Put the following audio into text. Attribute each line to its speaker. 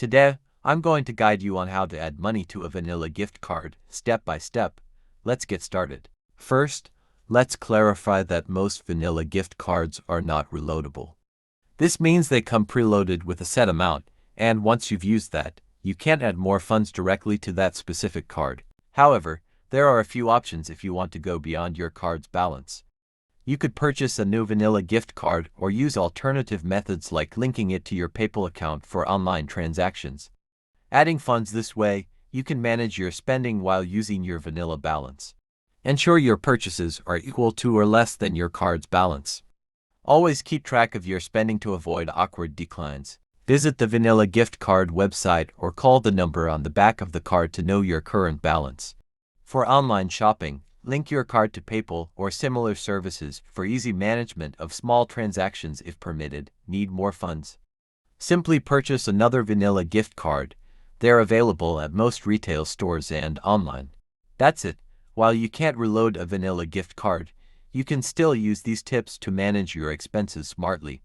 Speaker 1: Today, I'm going to guide you on how to add money to a vanilla gift card, step by step. Let's get started. First, let's clarify that most vanilla gift cards are not reloadable. This means they come preloaded with a set amount, and once you've used that, you can't add more funds directly to that specific card. However, there are a few options if you want to go beyond your card's balance. You could purchase a new vanilla gift card or use alternative methods like linking it to your PayPal account for online transactions. Adding funds this way, you can manage your spending while using your vanilla balance. Ensure your purchases are equal to or less than your card's balance. Always keep track of your spending to avoid awkward declines. Visit the vanilla gift card website or call the number on the back of the card to know your current balance. For online shopping, link your card to PayPal or similar services for easy management of small transactions if permitted. Need more funds? Simply purchase another vanilla gift card. They're available at most retail stores and online. That's it. While you can't reload a vanilla gift card, you can still use these tips to manage your expenses smartly.